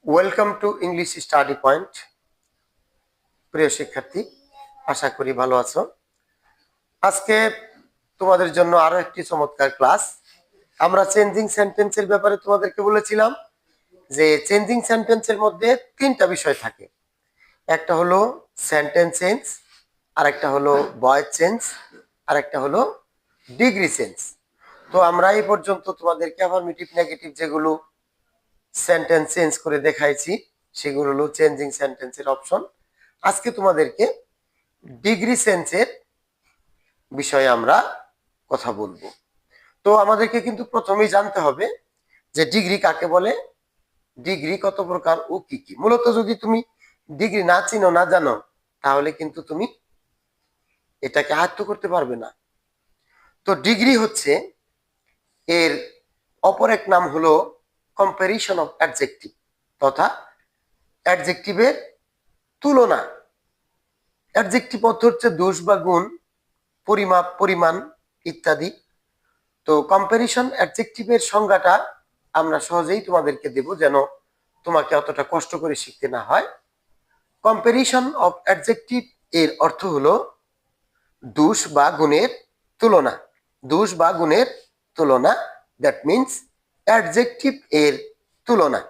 Welcome to English study point. প্রিয় শিক্ষার্থী, আশা করি ভালো আছো। আজকে তোমাদের জন্য আরো একটি চমৎকার ক্লাস। আমরা চেঞ্জিং সেন্টেন্সের ব্যাপারে তোমাদেরকে বলেছিলাম যে চেঞ্জিং সেন্টেন্সের মধ্যে তিনটা বিষয় থাকে। একটা হলো সেন্টেন্স চেঞ্জ, আর একটা হলো ভয়েস চেঞ্জ, আর একটা হলো ডিগ্রি চেঞ্জ। তো আমরা এই পর্যন্ত তোমাদেরকে অ্যাফার্মেটিভ নেগেটিভ যেগুলো সেন্টেন্স চেঞ্জ করে দেখাইছি সেগুলো হলো চেঞ্জিং সেন্টেন্সের অপশন। আজকে তোমাদেরকে ডিগ্রি সেন্সের বিষয়ে আমরা কথা বলবো। তো আমাদেরকে কিন্তু প্রথমেই জানতে হবে যে ডিগ্রি কাকে বলে, ডিগ্রি কত প্রকার ও কি কি। মূলত যদি তুমি ডিগ্রি না চিনো, না জানো, তাহলে কিন্তু তুমি এটাকে আয়ত্ত করতে পারবে না। তো ডিগ্রি হচ্ছে, এর অপর এক নাম হলো কম্পারিশন অফ অ্যাডজেক্টিভ, তথা অ্যাডজেক্টিভের তুলনা। অ্যাডজেক্টিভ অর্থ হচ্ছে দোষ বা গুণ, পরিমাপ, পরিমাণ ইত্যাদি। তো কম্পারিশন অ্যাডজেক্টিভের সংজ্ঞাটা আমরা সহজেই তোমাদেরকে দেব, যেন তোমাকে অতটা কষ্ট করে শিখতে না হয়। কম্পারিশন অফ অ্যাডজেক্টিভ এর অর্থ হলো দোষ বা গুণের তুলনা। দোষ বা গুণের তুলনা, দ্যাট মিন্স অ্যাডজেক্টিভ এর তুলনা।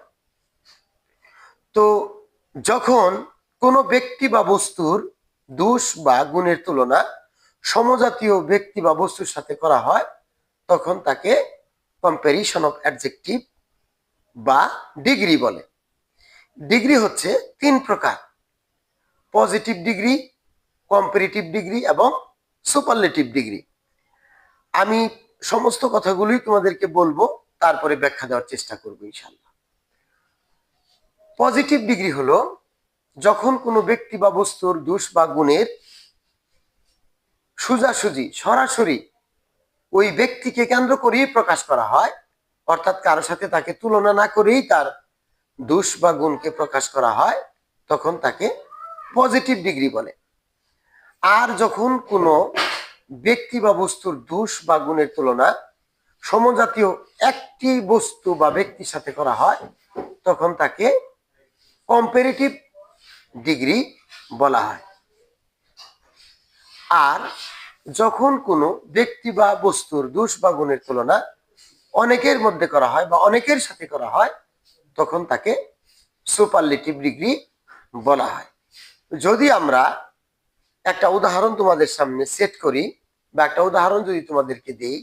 তো যখন কোনো ব্যক্তি বা বস্তুর দোষ বা গুণের তুলনা সমজাতীয় ব্যক্তি বা বস্তুর সাথে করা হয়, তখন তাকে কম্পারিশন অফ অ্যাডজেক্টিভ বা ডিগ্রি বলে। ডিগ্রি হচ্ছে তিন প্রকার: পজিটিভ ডিগ্রি, কম্পারেটিভ ডিগ্রি এবং সুপারলেটিভ ডিগ্রি। আমি সমস্ত কথাগুলোই তোমাদেরকে বলবো, তারপরে ব্যাখ্যা দেওয়ার চেষ্টা করবো ইনশাআল্লাহ। পজিটিভ ডিগ্রি হলো যখন কোনো ব্যক্তি বা বস্তুর দোষ বা গুণের সোজাসুজি সরাসরি ওই ব্যক্তিকে কেন্দ্র করেই প্রকাশ করা হয়, অর্থাৎ কারোর সাথে তাকে তুলনা না করেই তার দোষ বা গুণকে প্রকাশ করা হয়, তখন তাকে পজিটিভ ডিগ্রি বলে। আর যখন কোনো ব্যক্তি বা বস্তুর দোষ বা গুণের তুলনা সমজাতীয় একটি বস্তু বা ব্যক্তির সাথে করা হয়, তখন তাকে কম্পারেটিভ ডিগ্রি বলা হয়। আর যখন কোনো ব্যক্তি বা বস্তুর দোষ বা গুণের তুলনা অনেকের মধ্যে করা হয় বা অনেকের সাথে করা হয়, তখন তাকে সুপারলেটিভ ডিগ্রি বলা হয়। যদি আমরা একটা উদাহরণ তোমাদের সামনে সেট করি, বা একটা উদাহরণ যদি তোমাদেরকে দেই,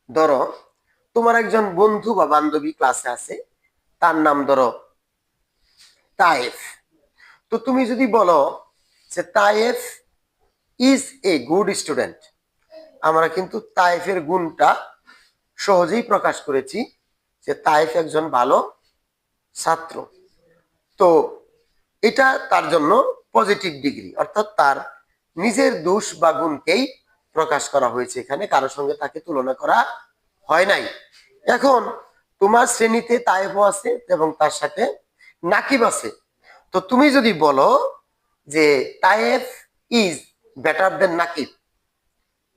ধরো তোমার একজন বন্ধু বা বান্ধবী ক্লাসে আছে, তার নাম ধরো তায়েফ। তো তুমি যদি বলো যে Taif is a good student, আমরা কিন্তু তায়েফের গুণটা সহজেই প্রকাশ করেছি যে তায়েফ একজন ভালো ছাত্র। তো এটা তার জন্য পজিটিভ ডিগ্রি, অর্থাৎ তার নিজের দোষ বা গুণকেই প্রকাশ করা হয়েছে, এখানে কারোর সঙ্গে তাকে তুলনা করা হয় নাই। এখন তোমার শ্রেণীতে তায়েফও আছে এবং তার সাথে নাকিব আছে। তো তুমি যদি বলো যে Taif is better than Nakib,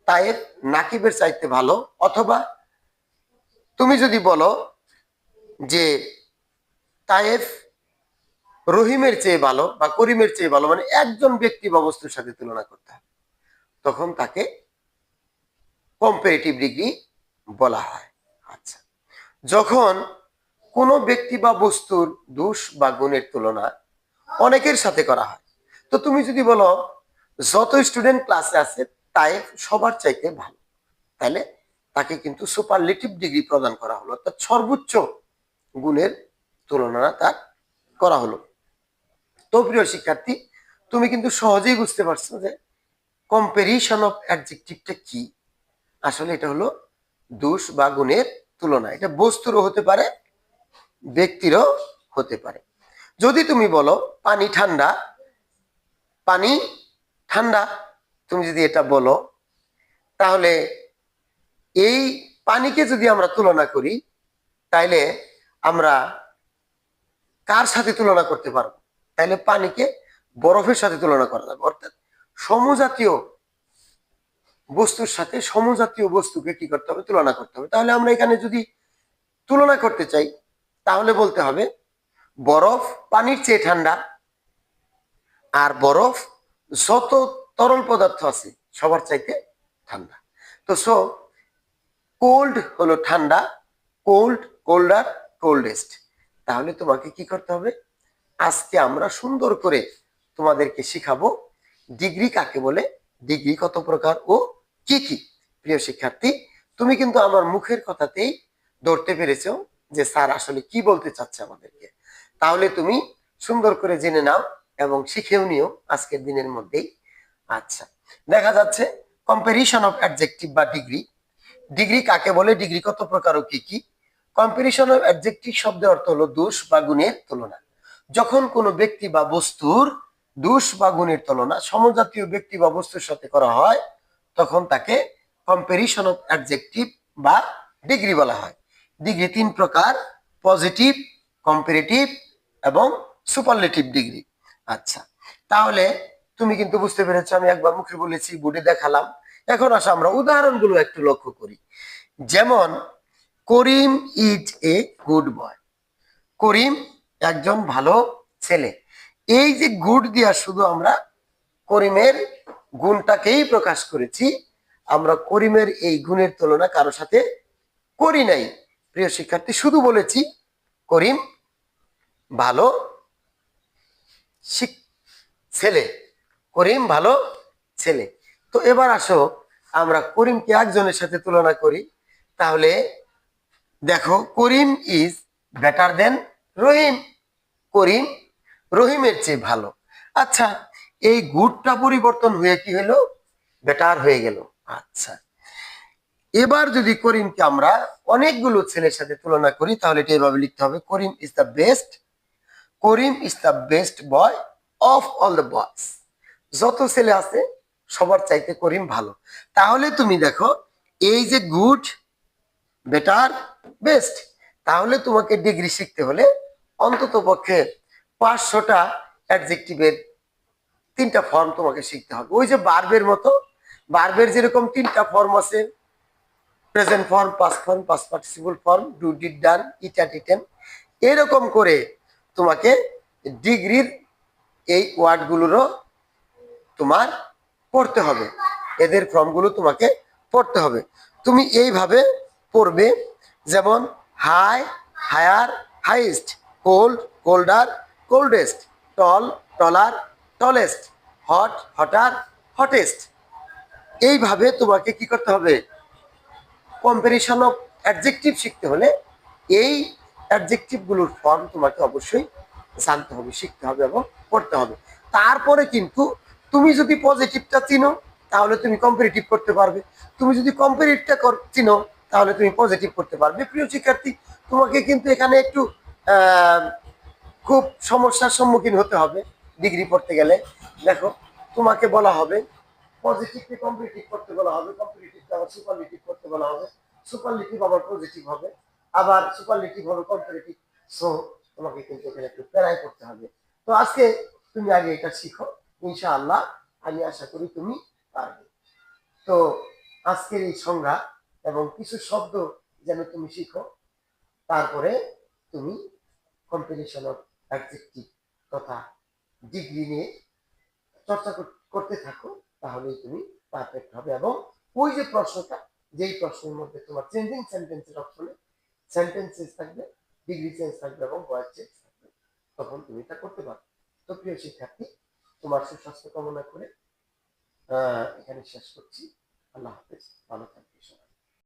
Taif নাকিবের চাইতে ভালো, অথবা তুমি যদি বলো যে তায়েফ রহিমের চেয়ে ভালো বা করিমের চেয়ে ভালো, মানে একজন ব্যক্তি বা বস্তুর সাথে তুলনা করতে হবে, তখন তাকে কম্পারেটিভ ডিগ্রি বলা হয়। আচ্ছা, যখন কোনো ব্যক্তি বা বস্তুর দোষ বা গুণের তুলনা অনেকের সাথে করা হয়, তো তুমি যদি বলো যত স্টুডেন্ট ক্লাসে আছে তাই সবার চাইতে ভালো, তাহলে তাকে কিন্তু সুপারলেটিভ ডিগ্রি প্রদান করা হলো, অর্থাৎ সর্বোচ্চ গুণের তুলনা তার করা হলো। তো প্রিয় শিক্ষার্থী, তুমি কিন্তু সহজেই বুঝতে পারছো যে কম্পারিশন অফ অ্যাডজেক্টিভটা কি। আসলে এটা হলো দোষ বা গুণের তুলনা। এটা বস্তুরও হতে পারে, ব্যক্তিরও হতে পারে। যদি তুমি বলো পানি ঠান্ডা, পানি ঠান্ডা, তুমি যদি এটা বলো, তাহলে এই পানিকে যদি আমরা তুলনা করি, তাইলে আমরা কার সাথে তুলনা করতে পারবো? তাইলে পানিকে বরফের সাথে তুলনা করা যাবে, অর্থাৎ সমজাতীয় বস্তুর সাথে সমজাতীয় বস্তুকে কি করতে হবে? তুলনা করতে হবে। তাহলে আমরা এখানে যদি তুলনা করতে চাই, তাহলে বলতে হবে বরফ পানির চেয়ে ঠান্ডা, আর বরফ যত তরল পদার্থ আছে সবার চাইতে ঠান্ডা। তো সো কোল্ড হলো ঠান্ডা, কোল্ড, কোল্ডার, কোল্ডেস্ট। তাহলে তোমাকে কি করতে হবে, আজকে আমরা সুন্দর করে তোমাদেরকে শিখাবো ডিগ্রি কাকে বলে, ডিগ্রি কত প্রকার ও কি কি। প্রিয় শিক্ষার্থী, তুমি কিন্তু আমার মুখের কথাতেই ধরতে পেরেছো যে স্যার আসলে কি বলতে চাচ্ছে আমাদেরকে। তাহলে তুমি সুন্দর করে জেনে নাও এবং শিখেও নিও আজকের দিনের মধ্যেই। আচ্ছা, দেখা যাচ্ছে কম্পারিশন অফ অ্যাডজেক্টিভ বা ডিগ্রি। ডিগ্রি কাকে বলে, ডিগ্রি কত প্রকার ও কি কি। কম্পারিশন অফ অ্যাডজেক্টিভ শব্দের অর্থ হলো দোষ বা গুণের তুলনা। যখন কোনো ব্যক্তি বা বস্তুর দোষ বা গুণের তুলনা সমজাতীয় ব্যক্তি বা বস্তুর সাথে করা হয় তখন তাকে কম্পারিশন অফ অ্যাডজেক্টিভ বা ডিগ্রি বলা হয়। ডিগ্রি তিন প্রকার: পজিটিভ, কম্পারেটিভ এবং সুপারলেটিভ ডিগ্রি। আচ্ছা, তাহলে তুমি কিন্তু বুঝতে পেরেছো, আমি একবার মুখে বলেছি, বোর্ডে দেখালাম। এখন আসো আমরা উদাহরণগুলো একটু লক্ষ্য করি। যেমন করিম ইজ এ গুড বয়, করিম একজন ভালো ছেলে। এই যে গুড দিয়া শুধু আমরা করিমের গুণটাকেই প্রকাশ করেছি, আমরা করিমের এই গুণের তুলনা কারোর সাথে করি নাই। প্রিয় শিক্ষার্থী, শুধু বলেছি করিম ভালো ছেলে, করিম ভালো ছেলে। তো এবার আসো আমরা করিমকে একজনের সাথে তুলনা করি। তাহলে দেখো, করিম ইজ বেটার দেন রহিম, করিম রহিমের চেয়ে ভালো। আচ্ছা, এই গুডটা পরিবর্তন হয়ে কি হলো, বেটার হয়ে গেল। আচ্ছা, এবার যদি করিমকে আমরা অনেকগুলো ছেলের সাথে তুলনা করি তাহলে এটা এভাবে লিখতে হবে, Karim is the best, Karim is the best boy of all the boys. যত ছেলে আছে সবার চাইতে করিম ভালো। তাহলে তুমি দেখো, এই যে গুড, বেটার, বেস্ট, তাহলে তোমাকে ডিগ্রি শিখতে হলে অন্তত পক্ষে 500টা অ্যাডজেক্টিভের 3টা ফর্ম তোমাকে শিখতে হবে। ওই যে বার্বের মতো, বার্বের যেরকম 3টা ফর্ম আছে, present form, past form, past participle form, do, did, done, it, had, eaten, এরকম করে তোমাকে ডিগ্রির এই ওয়ার্ডগুলোরও তোমার পড়তে হবে, এদের ফর্মগুলো তোমাকে পড়তে হবে। তুমি এইভাবে পড়বে, যেমন high, higher, highest, cold, colder, coldest, tall, taller, tallest, hot, hotter, hottest. এইভাবে তোমাকে কি করতে হবে, কম্পারিশন অফ অ্যাডজেক্টিভ শিখতে হলে এই অ্যাডজেক্টিভগুলোর ফর্ম তোমাকে অবশ্যই জানতে হবে, শিখতে হবে এবং পড়তে হবে। তারপরে কিন্তু তুমি যদি পজিটিভটা চিনো তাহলে তুমি কম্পারেটিভ করতে পারবে, তুমি যদি কম্পারেটিভটা চিনো তাহলে তুমি পজিটিভ করতে পারবে। প্রিয় শিক্ষার্থী, তোমাকে কিন্তু এখানে একটু খুব সমস্যার সম্মুখীন হতে হবে ডিগ্রি পড়তে গেলে। দেখো, তোমাকে বলা হবে পজিটিভকে কম্পারেটিভ করতে বলা হবে, কম্পারেটিভকে আবার সুপারলেটিভ করতে বলা হবে, সুপারলেটিভ আবার পজিটিভ হবে, আবার সুপারলেটিভ হবে কম্পারেটিভ। সো তোমাকে কিন্তু এখানে একটু প্যারাই করতে হবে। তো আজকে তুমি আগে এটা শিখো, ইনশাআল্লাহ আমি আশা করি তুমি পারবে। তো আজকের এই সংজ্ঞা এবং কিছু শব্দ যেন তুমি শিখো, তারপরে তুমি কম্পারিশন অফ অ্যাডজেক্টিভ তথা ডিগ্রি নিয়ে চর্চা করতে থাকো, তাহলেই তুমি পারফেক্ট হবে। এবং ওই যে প্রশ্নটা, যেই প্রশ্নের মধ্যে তোমার চেঞ্জিং সেন্টেন্সের অপশনে সেন্টেন্স চেঞ্জ থাকবে, ডিগ্রি চেঞ্জ থাকবে এবং ভয়েস চেঞ্জ থাকবে, তখন তুমি এটা করতে পারবে। তো প্রিয় শিক্ষার্থী, তোমার সুস্বাস্থ্য কামনা করে এখানে শেষ করছি। আল্লাহ হাফেজ, ভালো থাকবে সবাই।